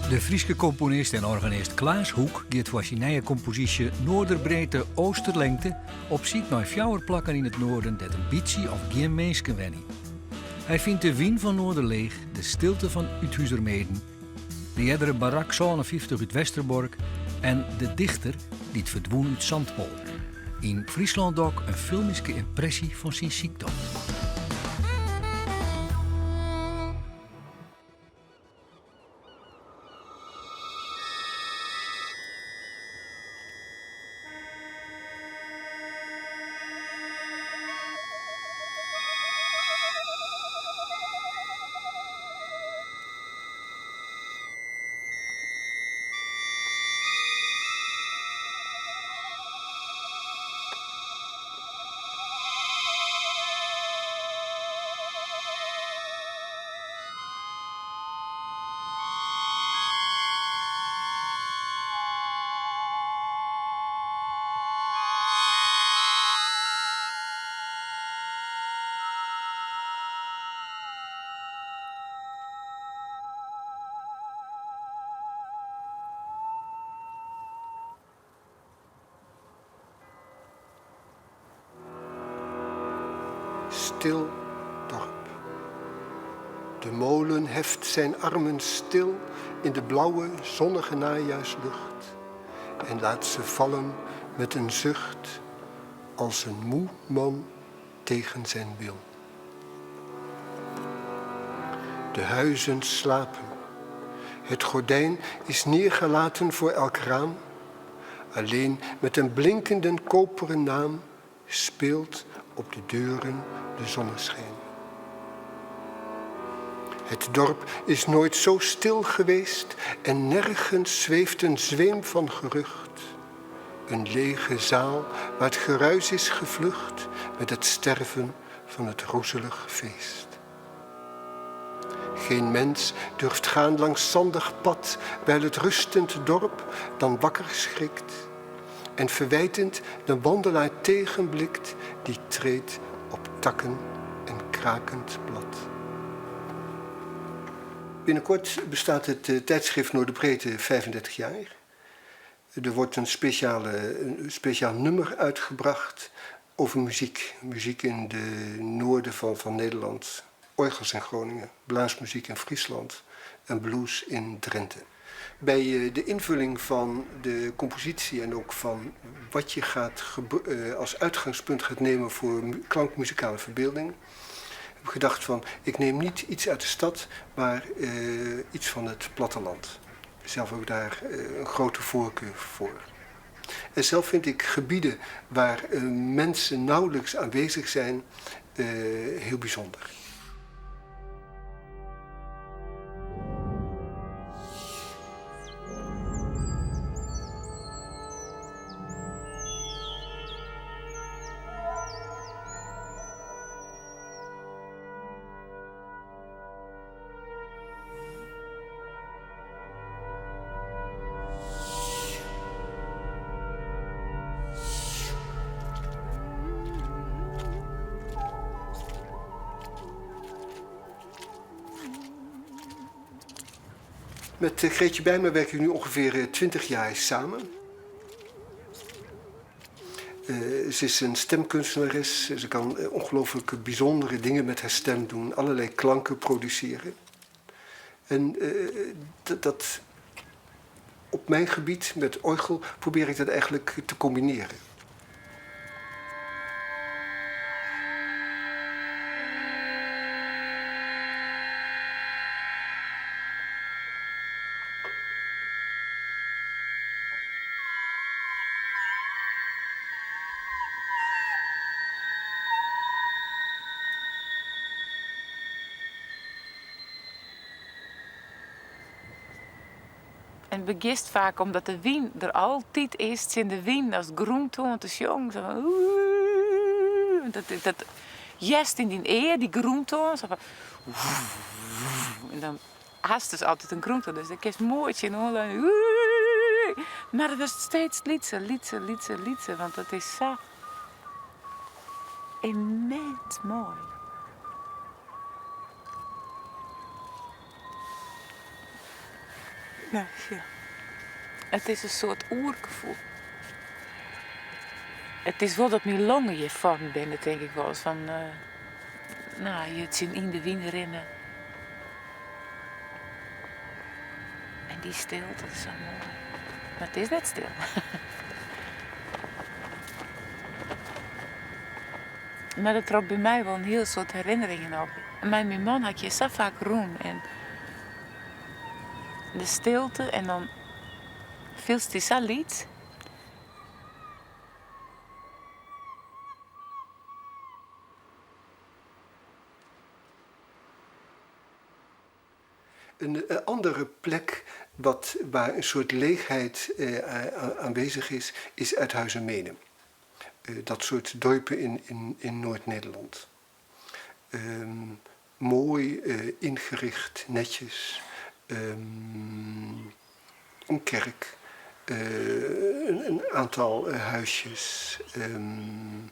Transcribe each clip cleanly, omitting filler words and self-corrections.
De Friese componist en organist Klaas Hoek geeft voor zijn nieuwe compositie Noorderbreedte Oosterlengte op zoek naar fjouwerplakken in het noorden dat een beetje of geen mensen wennen. Hij vindt de wien van Noorderleeg, de stilte van Uthuizermeeden, de eerdere barak 57 uit Westerbork en de dichter die het verdwoen uit Zandpol. In Friesland ook een filmische impressie van zijn ziekte. Stil dorp. De molen heft zijn armen stil in de blauwe, zonnige najaarslucht en laat ze vallen met een zucht als een moe man tegen zijn wil. De huizen slapen. Het gordijn is neergelaten voor elk raam. Alleen met een blinkende koperen naam speelt op de deuren de zonneschijn. Het dorp is nooit zo stil geweest en nergens zweeft een zweem van gerucht. Een lege zaal waar het geruis is gevlucht met het sterven van het roezelig feest. Geen mens durft gaan langs zandig pad, wijl het rustend dorp dan wakker schrikt en verwijtend de wandelaar tegenblikt die treedt op takken en krakend blad. Binnenkort bestaat het tijdschrift Noorderbreedte 35 jaar. Er wordt een speciaal nummer uitgebracht over muziek. Muziek in de noorden van Nederland. Orgels in Groningen, blaasmuziek in Friesland en blues in Drenthe. Bij de invulling van de compositie en ook van wat je als uitgangspunt gaat nemen voor klankmuzikale verbeelding, heb ik gedacht van, ik neem niet iets uit de stad, maar iets van het platteland. Zelf heb ik daar een grote voorkeur voor. En zelf vind ik gebieden waar mensen nauwelijks aanwezig zijn heel bijzonder. Met Greetje Bijma werk ik nu ongeveer 20 jaar samen. Ze is een stemkunstenares. Ze kan ongelooflijk bijzondere dingen met haar stem doen. Allerlei klanken produceren. En dat op mijn gebied met orgel probeer ik dat eigenlijk te combineren. En het begint vaak omdat de wien er altijd is in de wien als groentoon te jong. Dat jest in die eer, die groentoon. En dan haast dus altijd een groentoon. Dus dan kist mooitje en hoor. Maar dat was steeds liedse. Want dat is zo immens mooi. Nou, ja. Het is een soort oergevoel. Het is wel dat mijn longen je vorm binnen, denk ik wel eens. Van, nou, je het zien in de wind rennen. En die stilte, dat is zo mooi. Maar het is net stil. Maar dat trok bij mij wel een heel soort herinneringen op. En met mijn man had je zo vaak roem. En de stilte en dan viel het zo lied. Een andere plek waar een soort leegheid aanwezig is Uithuizermeeden. Dat soort dorpen in Noord-Nederland. Mooi ingericht, netjes. Een kerk. Een aantal huisjes. En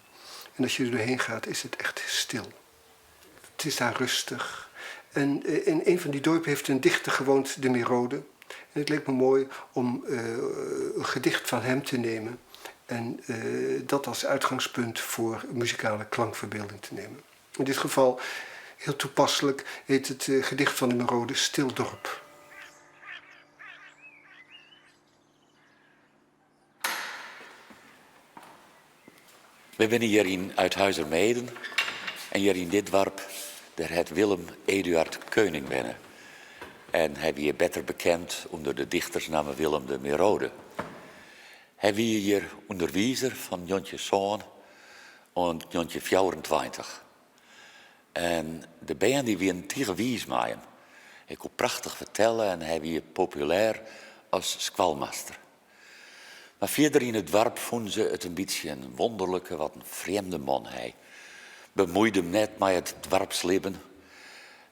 als je er doorheen gaat is het echt stil. Het is daar rustig. En in een van die dorpen heeft een dichter gewoond, de Merode. En het leek me mooi om een gedicht van hem te nemen. En dat als uitgangspunt voor muzikale klankverbeelding te nemen. In dit geval, heel toepasselijk, heet het gedicht van de Merode Stil Dorp. We zijn hier in Uithuizermeeden. En hier in dit dorp, daar het Willem Eduard Keuning binnen. En hij wie beter bekend onder de dichtersnaam Willem de Merode. Hij wie hier onderwijzer van Jontje Zoon en Jontje 24. En de band die wie een tegenwies maaien. Hij kon prachtig vertellen en hij wie populair als squalmaster. Maar verder in het dorp vonden ze het een beetje een wonderlijke, wat een vreemde man hij. Bemoeide hem net met het dorpsleven.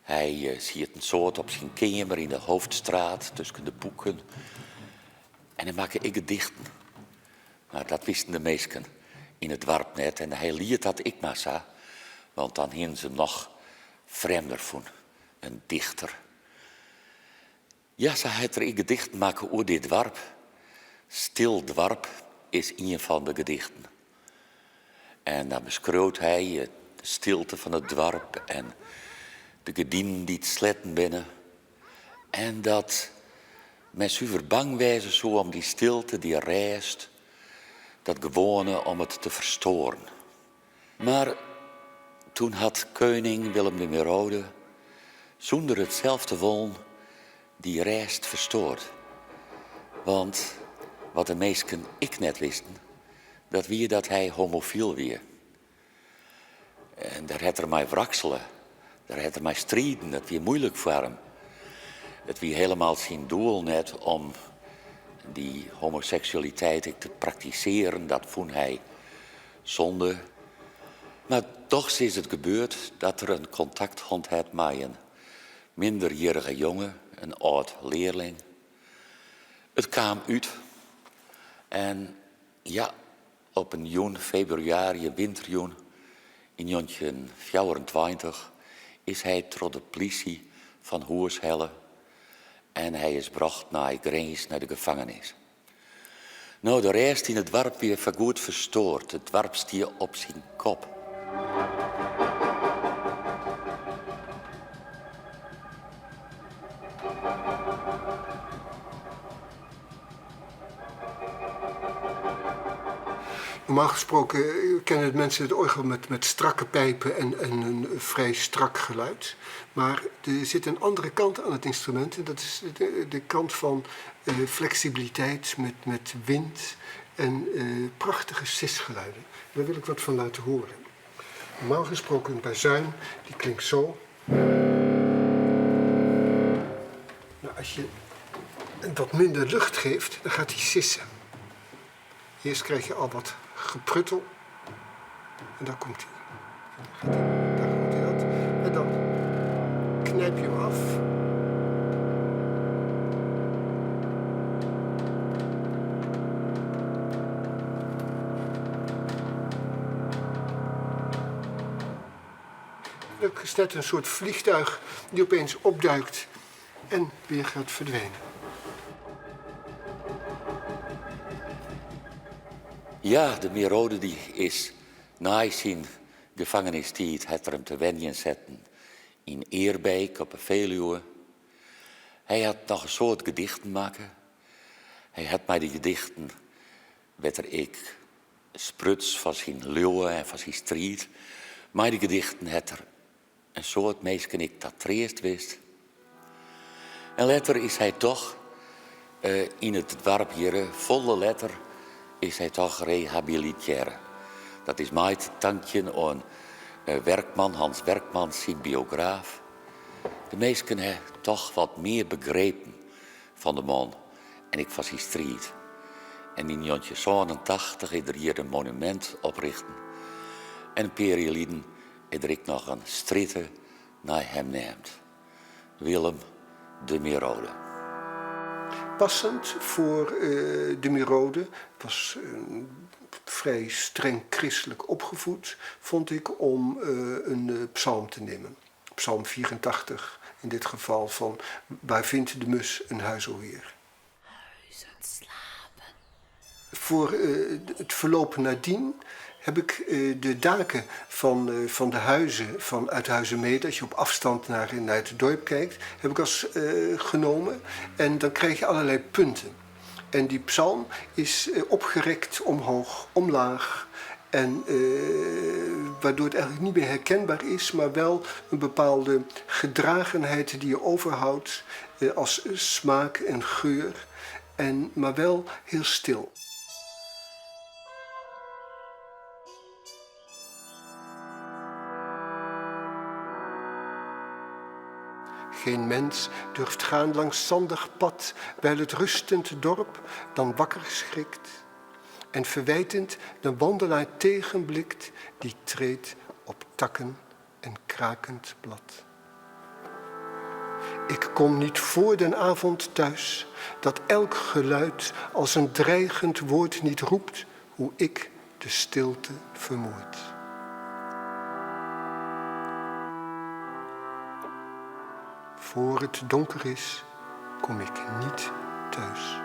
Hij ziet een soort op zijn kamer in de Hoofdstraat, tussen de boeken. En hij maakte gedichten. Maar dat wisten de meesten in het dorp net. En hij liet dat ik maar zo, want dan hingen ze nog vreemder van een dichter. Ja, ze had er gedichten maken over dit dorp. Stil dorp is een van de gedichten. En dan beschreeuwt hij de stilte van het dorp en de gedienden die het sletten binnen. En dat met zuiver bang wijzen zo om die stilte die reist, dat gewone om het te verstoren. Maar toen had koning Willem de Merode, zonder het zelf te willen, die reist verstoord. Want wat de meesten ik net wisten, dat wie dat hij homofiel weer. En daar had er mij wrakselen, daar had er mij strijden, dat weer moeilijk voor hem. Het wie helemaal zijn doel net om die homoseksualiteit te praktiseren, dat vond hij zonde. Maar toch is het gebeurd dat er een contact had met een minderjarige jongen, een oud leerling. Het kwam uit en ja, op een februari, winterjoen, in 1924 is hij door de politie van Hoershelle en hij is gebracht naar Grens, naar de gevangenis. Nou, de rest in het dorp weer vergoed verstoord. Het dorp stier op zijn kop. Normaal gesproken kennen het mensen het orgel met strakke pijpen en een vrij strak geluid. Maar er zit een andere kant aan het instrument. En dat is de kant van flexibiliteit met wind en prachtige sisgeluiden. Daar wil ik wat van laten horen. Normaal gesproken een bazuin, die klinkt zo. Nou, als je wat minder lucht geeft, dan gaat hij sissen. Eerst krijg je al wat gepruttel. En daar komt hij. Daar komt hij dat. En dan knijp je hem af. Dat is net een soort vliegtuig die opeens opduikt en weer gaat verdwijnen. Ja, de Merode die is na zijn gevangenistijd het er hem te wennen zetten in Eerbeek op de Veluwe. Hij had nog een soort gedichten maken. Hij had mij die gedichten, werd er ik spruts van zijn leeuwen en van zijn strijd. Maar die gedichten had er een soort meisje ik dat treest wist. En later is hij toch in het dorp hier, volle letter, is hij toch rehabiliteren. Dat is mij te danken aan Werkman, Hans Werkman, zijn biograaf. De meesten hebben toch wat meer begrepen van de man en ik van zijn strijd. En in 1987 is er hier een monument oprichten. En een periode is er ik nog een strijd naar hem neemt. Willem de Merode. Passend voor de Merode, was vrij streng christelijk opgevoed, vond ik om een psalm te nemen. Psalm 84, in dit geval van waar vindt de mus een huis, o Heer. Huizen slapen. Voor het verloop nadien heb ik de daken van de huizen van Uithuizermeeden, als je op afstand naar het dorp kijkt, heb ik als genomen. En dan krijg je allerlei punten. En die psalm is opgerekt omhoog, omlaag. En waardoor het eigenlijk niet meer herkenbaar is, maar wel een bepaalde gedragenheid die je overhoudt als smaak en geur. Maar wel heel stil. Geen mens durft gaan langs zandig pad, wijl het rustend dorp dan wakker schrikt. En verwijtend de wandelaar tegenblikt, die treedt op takken en krakend blad. Ik kom niet voor den avond thuis, dat elk geluid als een dreigend woord niet roept, hoe ik de stilte vermoord. Voor het donker is, kom ik niet thuis.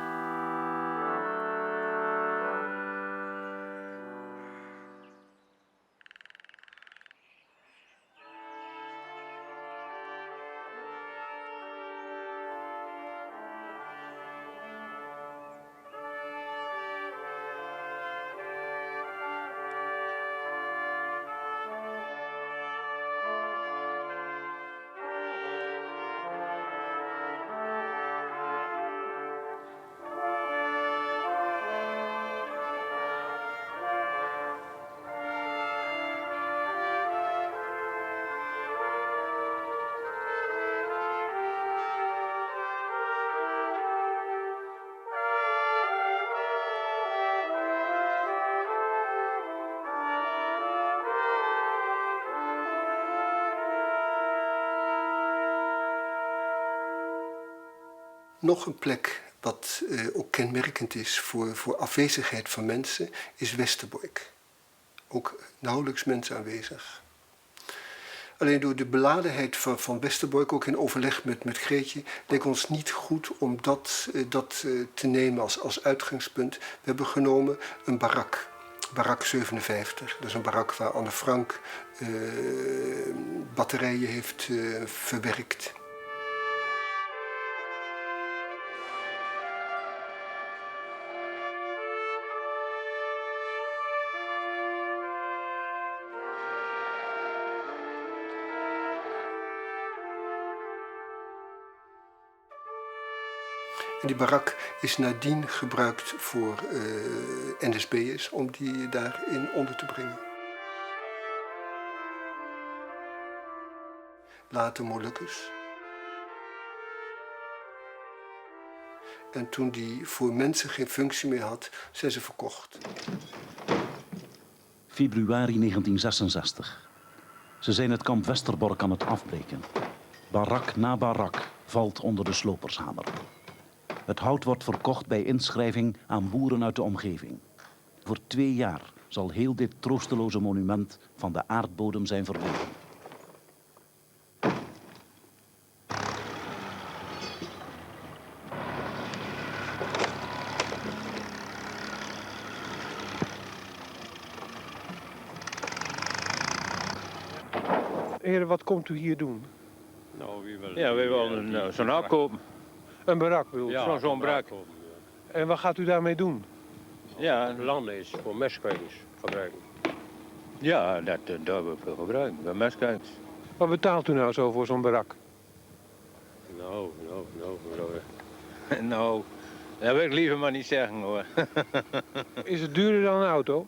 Nog een plek wat ook kenmerkend is voor afwezigheid van mensen, is Westerbork. Ook nauwelijks mensen aanwezig. Alleen door de beladenheid van Westerbork, ook in overleg met Greetje, leek ons niet goed om dat te nemen als uitgangspunt. We hebben genomen een barak. Barak 57. Dat is een barak waar Anne Frank batterijen heeft verwerkt. En die barak is nadien gebruikt voor NSB'ers om die daarin onder te brengen. Later Molukkers. En toen die voor mensen geen functie meer had, zijn ze verkocht. Februari 1966. Ze zijn het kamp Westerbork aan het afbreken. Barak na barak valt onder de slopershamer. Het hout wordt verkocht bij inschrijving aan boeren uit de omgeving. Voor 2 jaar zal heel dit troosteloze monument van de aardbodem zijn verdwenen. Heren, wat komt u hier doen? Nou, we willen zo'n hak kopen. Een barak bedoel ik? Ja, zo'n brak. En wat gaat u daarmee doen? Ja, Land is voor mestkweekers gebruiken. ja, dat we veel gebruiken. Bij mestkijkers. Wat betaalt u nou zo voor zo'n barak? Nou. Nou, dat wil ik liever maar niet zeggen hoor. Is het duurder dan een auto?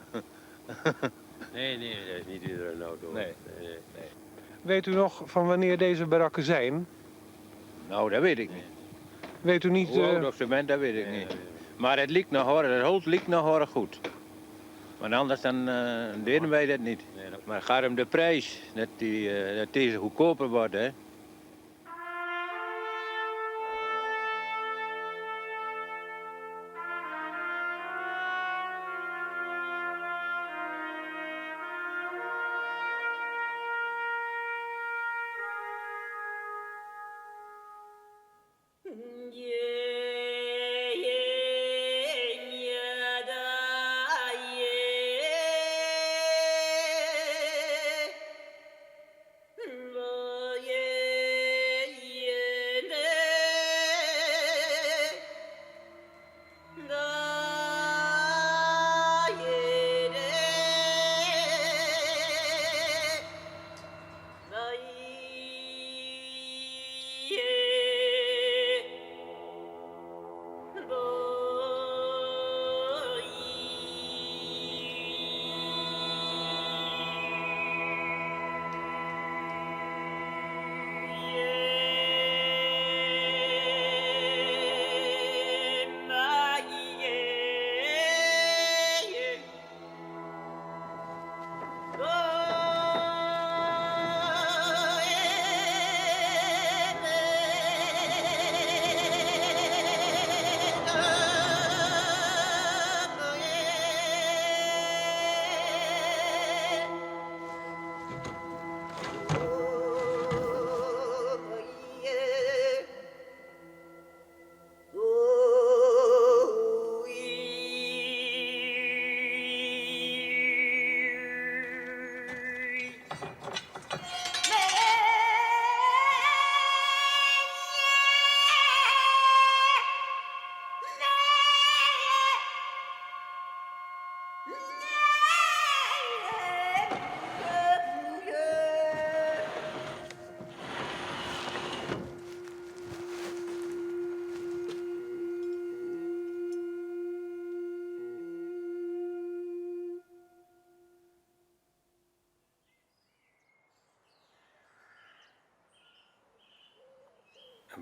Nee, dat is niet iedereen auto. Nee. Weet u nog van wanneer deze barakken zijn? Nou, dat weet ik niet. Weet u niet... Hoe oud of ze bent, dat weet ik niet. Maar het liekt nog hoor, het hout liekt nog hoor goed. Maar anders dan deden wij dat niet. Maar het gaat om de prijs, dat deze goedkoper wordt hè.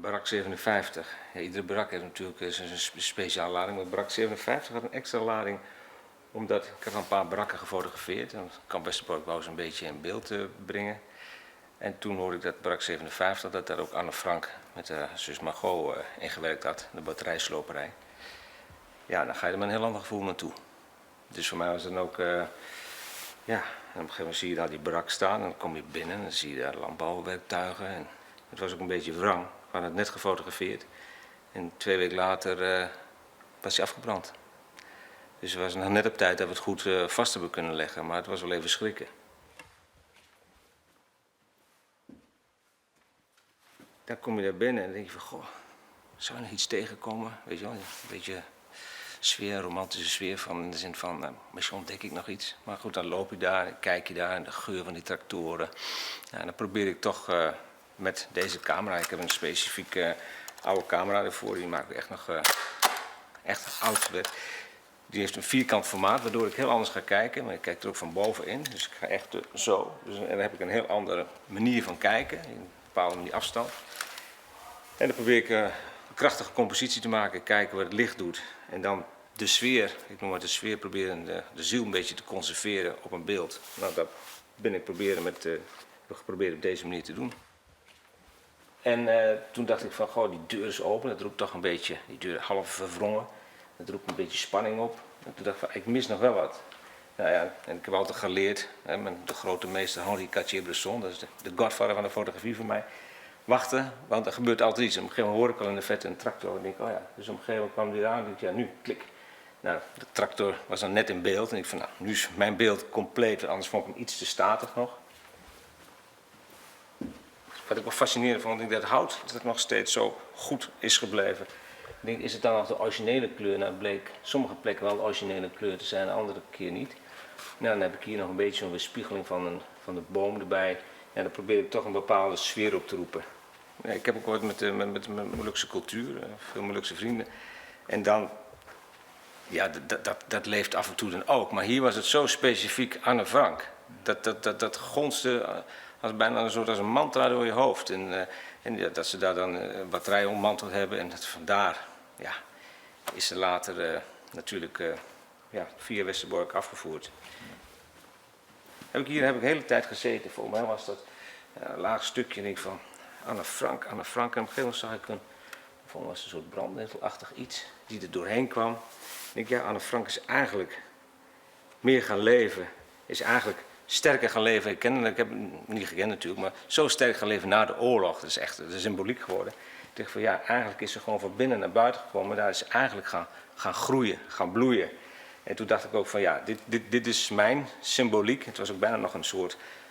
Barak 57. Ja, iedere barak heeft natuurlijk een speciale lading, maar barak 57 had een extra lading, omdat ik heb een paar barakken gefotografeerd en Kamp Westerbork wou ze een beetje in beeld brengen. En toen hoorde ik dat barak 57, dat daar ook Anne Frank met zus Margot ingewerkt had, de batterijsloperij. Ja, dan ga je er met een heel ander gevoel naartoe. Dus voor mij was het dan ook, ja, en op een gegeven moment zie je daar die barak staan en dan kom je binnen en dan zie je daar landbouwwerktuigen. En het was ook een beetje wrang. We hadden het net gefotografeerd en 2 weken later was hij afgebrand. Dus het was nog net op tijd dat we het goed vast hebben kunnen leggen, maar het was wel even schrikken. Dan kom je daar binnen en dan denk je van, goh, zou er nog iets tegenkomen? Weet je wel, een beetje sfeer, een romantische sfeer van, in de zin van, misschien ontdek ik nog iets. Maar goed, dan loop je daar, kijk je daar en de geur van die tractoren. Ja, en dan probeer ik toch met deze camera, ik heb een specifieke oude camera ervoor, die maak ik echt nog echt oud werk. Die heeft een vierkant formaat, waardoor ik heel anders ga kijken. Maar ik kijk er ook van bovenin, dus ik ga echt zo. Dus, en dan heb ik een heel andere manier van kijken, in een bepaalde manier afstand. En dan probeer ik een krachtige compositie te maken, kijken wat het licht doet. En dan de sfeer, ik noem het de sfeer, proberen de ziel een beetje te conserveren op een beeld. Nou, dat ben ik geprobeerd op deze manier te doen. En toen dacht ik van, goh, die deur is open, dat roept toch een beetje, die deur half verwrongen. Dat roept een beetje spanning op. En toen dacht ik van, ik mis nog wel wat. Nou ja, en ik heb altijd geleerd, hè, met de grote meester Henri Cartier-Bresson, dat is de godvader van de fotografie voor mij. Wachten, want er gebeurt altijd iets. Op een gegeven moment hoor ik al in de verte een tractor en denk, oh ja. Dus op een gegeven moment kwam die aan en dacht, ja, nu, klik. Nou, de tractor was dan net in beeld en ik van, nou, nu is mijn beeld compleet, anders vond ik hem iets te statig nog. wat ik wel fascinerend vond, ik dat hout dat nog steeds zo goed is gebleven. Ik denk, is het dan nog de originele kleur? Nou, het bleek sommige plekken wel de originele kleur te zijn, andere keer niet. Nou, dan heb ik hier nog een beetje een weerspiegeling van de boom erbij. En dan probeer ik toch een bepaalde sfeer op te roepen. Ja, ik heb ook wat met Molukse cultuur, veel Molukse vrienden. En dan, ja, dat leeft af en toe dan ook. Maar hier was het zo specifiek Anne Frank. Dat gonste als bijna een soort als een mantra door je hoofd. En ja, dat ze daar dan een batterij ommanteld hebben. En dat vandaar ja, is ze later natuurlijk ja, via Westerbork afgevoerd. Hier heb ik de hele tijd gezeten. Volgens mij was dat een laag stukje. En ik van Anne Frank. En op een gegeven moment zag ik volgens mij was een soort brandnetelachtig iets die er doorheen kwam. En ik denk, ja, Anne Frank is eigenlijk meer gaan leven. Is eigenlijk sterker gaan leven. Ik heb hem niet gekend natuurlijk, maar zo sterk gaan leven na de oorlog. Dat is echt de symboliek geworden. Ik dacht van ja, eigenlijk is ze gewoon van binnen naar buiten gekomen. Maar daar is ze eigenlijk gaan groeien, gaan bloeien. En toen dacht ik ook van ja, dit is mijn symboliek. Het was ook bijna nog een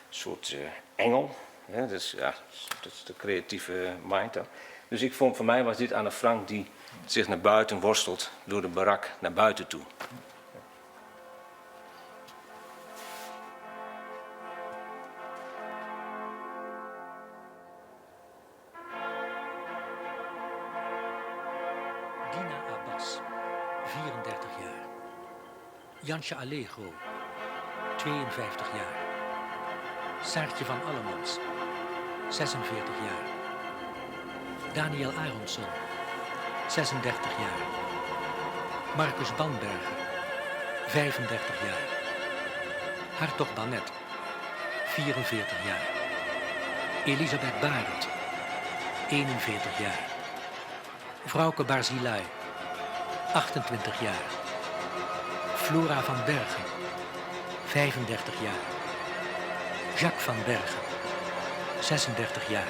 soort engel. Ja, dus, ja, dat is de creatieve mind dan. Dus ik vond, voor mij was dit Anne Frank die zich naar buiten worstelt door de barak naar buiten toe. Dina Abbas, 34 jaar. Jansje Allegro, 52 jaar. Saartje van Allemans, 46 jaar. Daniel Aronsson, 36 jaar. Marcus Banberger, 35 jaar. Hartog Banet, 44 jaar. Elisabeth Barend, 41 jaar. Vrouwke Barzilai, 28 jaar. Flora van Bergen, 35 jaar. Jacques van Bergen, 36 jaar.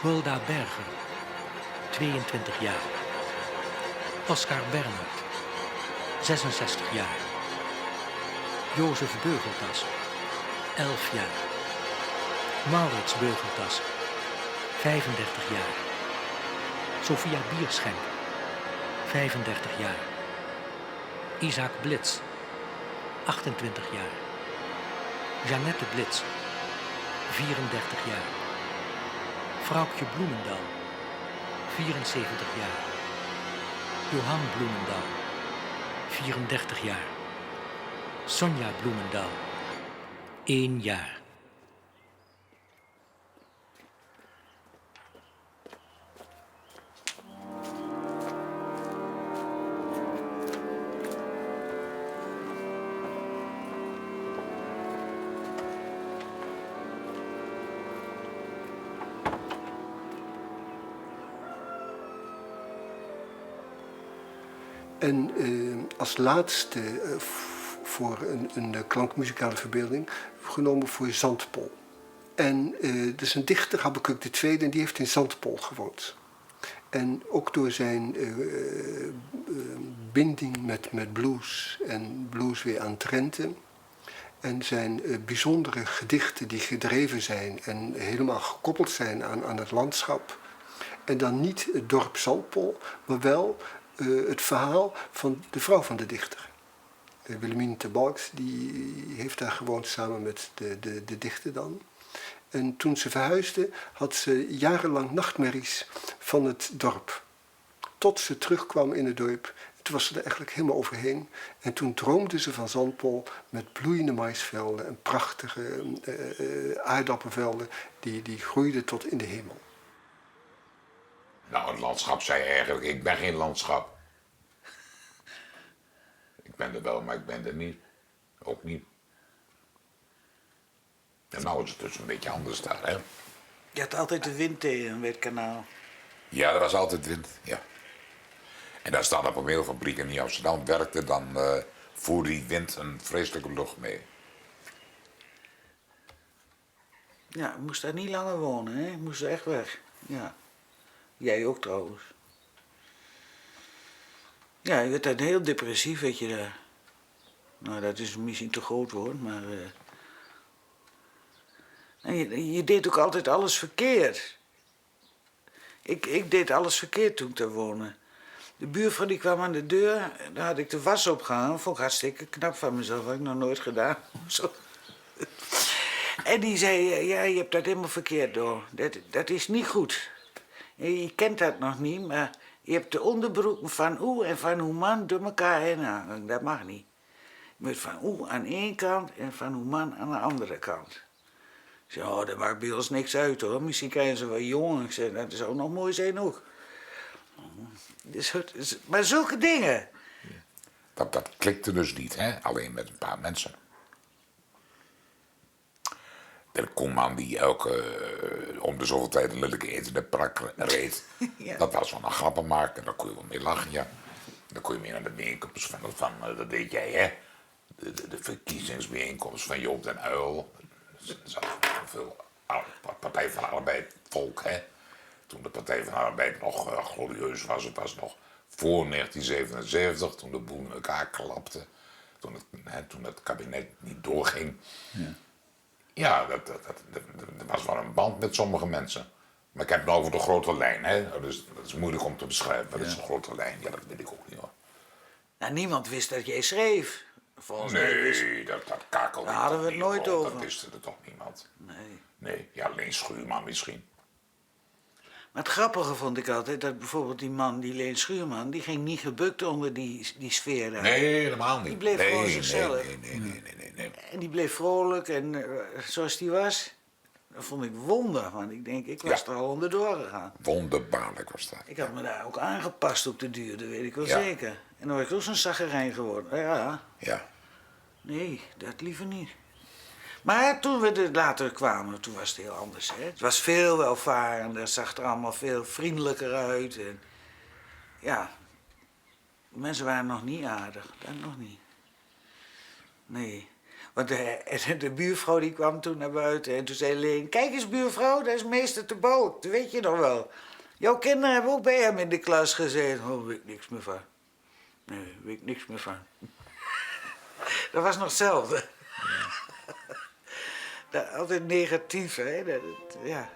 Hulda Berger, 22 jaar. Oscar Bernhard, 66 jaar. Jozef Beugeltas, 11 jaar. Maurits Beugeltas, 35 jaar. Sophia Bierschenk, 35 jaar. Isaac Blitz, 28 jaar. Jeannette Blitz, 34 jaar. Vrouwtje Bloemendal, 74 jaar. Johan Bloemendal, 34 jaar. Sonja Bloemendal, 1 jaar. En als laatste voor een klankmuzikale verbeelding genomen voor Zandpol. En er is een dichter, Habakuk II, en die heeft in Zandpol gewoond. En ook door zijn binding met blues en blues weer aan Drenthe en zijn bijzondere gedichten die gedreven zijn en helemaal gekoppeld zijn aan het landschap. En dan niet het dorp Zandpol, maar wel het verhaal van de vrouw van de dichter. Wilhelmine ter Balks, die heeft daar gewoond samen met de dichter dan. En toen ze verhuisde, had ze jarenlang nachtmerries van het dorp. Tot ze terugkwam in het dorp. Toen was ze er eigenlijk helemaal overheen. En toen droomde ze van Zandpol met bloeiende maisvelden en prachtige aardappelvelden die groeiden tot in de hemel. Nou, het landschap zei eigenlijk, ik ben geen landschap. Ik ben er wel, maar ik ben er niet. Ook niet. En nou is het dus een beetje anders daar, hè? Je had altijd de wind tegen bij het kanaal. Ja, er was altijd wind, ja. En daar staan er paneelfabrieken die in Amsterdam werkten, dan voerde die wind een vreselijke lucht mee. Ja, je moest daar niet langer wonen, hè? Je moest er echt weg. Ja. Jij ook trouwens. Ja, je werd dan heel depressief, weet je daar. Nou, dat is misschien te groot woord, maar... En je deed ook altijd alles verkeerd. Ik deed alles verkeerd toen ik daar woonde. De buurvrouw die kwam aan de deur, daar had ik de was opgehangen. Vond ik hartstikke knap van mezelf, had ik nog nooit gedaan. Zo. En die zei, ja, je hebt dat helemaal verkeerd door. Dat is niet goed. Je kent dat nog niet, maar je hebt de onderbroeken van oe en van uw man door elkaar heen hangen. Dat mag niet. Je moet van oe aan één kant en van uw man aan de andere kant. Ik zei, oh, dat maakt bij ons niks uit hoor. Misschien krijgen ze wel jongen. Ik zei, dat zou nog mooi zijn ook. Maar zulke dingen. Dat klikte dus niet, hè? Alleen met een paar mensen. De Koeman die om de zoveel tijd een lelijke internetprak reed. Ja. Dat was wel een grappenmaker, daar kon je wel mee lachen, ja. Dan kon je mee naar de bijeenkomst van dat deed jij, hè? De verkiezingsbijeenkomst van Joop den Uyl. Er zat veel Partij van de Arbeid volk, hè? Toen de Partij van de Arbeid nog glorieus was, het was nog voor 1977, toen de boel in elkaar klapte. Toen het kabinet niet doorging. Ja. Ja, er was wel een band met sommige mensen. Maar ik heb het over de grote lijn, hè. Dus dat is moeilijk om te beschrijven. Wat is de grote lijn? Ja, dat weet ik ook niet, hoor. Nou, niemand wist dat jij schreef. Volgens mij dat kakelde. Daar hadden we het nooit over. Dat wist er toch niemand? Nee. Nee, ja, Leen Schuurman misschien. Maar het grappige vond ik altijd dat bijvoorbeeld die man, die Leen Schuurman, die ging niet gebukt onder die sfeer daar. Nee, helemaal niet. Die bleef gewoon zichzelf. Nee. En die bleef vrolijk en zoals die was. Dat vond ik wonder, want ik was er al onderdoor gegaan. Wonderbaarlijk was dat. Ik had me daar ook aangepast op de duur, dat weet ik wel zeker. En dan was ik ook zo'n zaggerijn geworden. Ja. Nee, dat liever niet. Maar toen we er later kwamen, toen was het heel anders. Hè? Het was veel welvarender, het zag er allemaal veel vriendelijker uit. En ja, de mensen waren nog niet aardig, dat nog niet. Nee, want de buurvrouw die kwam toen naar buiten en toen zei Leen, kijk eens buurvrouw, dat is meester Te Balk, dat weet je nog wel. Jouw kinderen hebben ook bij hem in de klas gezeten. Oh, weet ik niks meer van. Nee, weet ik niks meer van. Dat was nog hetzelfde. Altijd negatief, hè? Ja.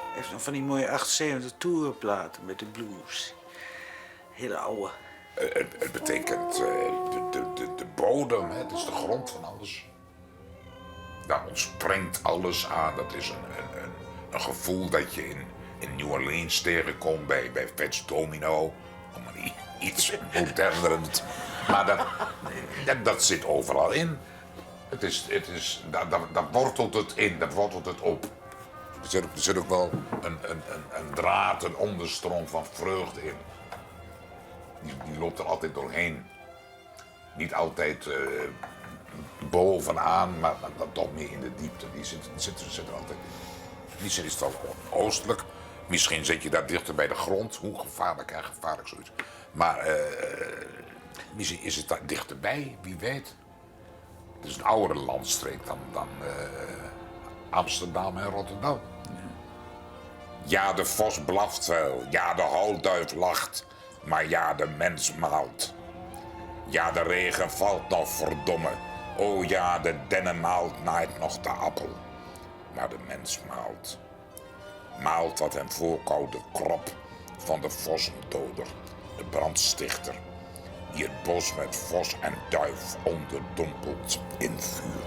Hij heeft nog van die mooie 78 tourplaten met de blues. Hele oude. Het betekent de bodem, hè? Het is de grond van alles. Daar ontspringt alles aan. Dat is een gevoel dat je in New Orleans tegenkomt bij Fats Domino. Om maar iets moderner. Maar dat zit overal in. Daar wortelt het in, daar wortelt het op. Er zit ook wel een draad, een onderstroom van vreugde in. Die loopt er altijd doorheen. Niet altijd bovenaan, maar dan toch meer in de diepte. Die zit er altijd in. Misschien is het wel oostelijk. Misschien zit je daar dichter bij de grond. Hoe gevaarlijk, hè? Gevaarlijk zoiets. Maar misschien is het daar dichterbij, wie weet. Het is een oudere landstreek dan Amsterdam en Rotterdam. Ja, de vos blaft wel, ja, de houtduif lacht, maar ja, de mens maalt. Ja, de regen valt nog, verdomme. Oh ja, de dennennaald naait nog de appel. Maar de mens maalt. Maalt wat hem voorkoude krop van de vossendoder, de brandstichter, die het bos met vos en duif onderdompelt in vuur.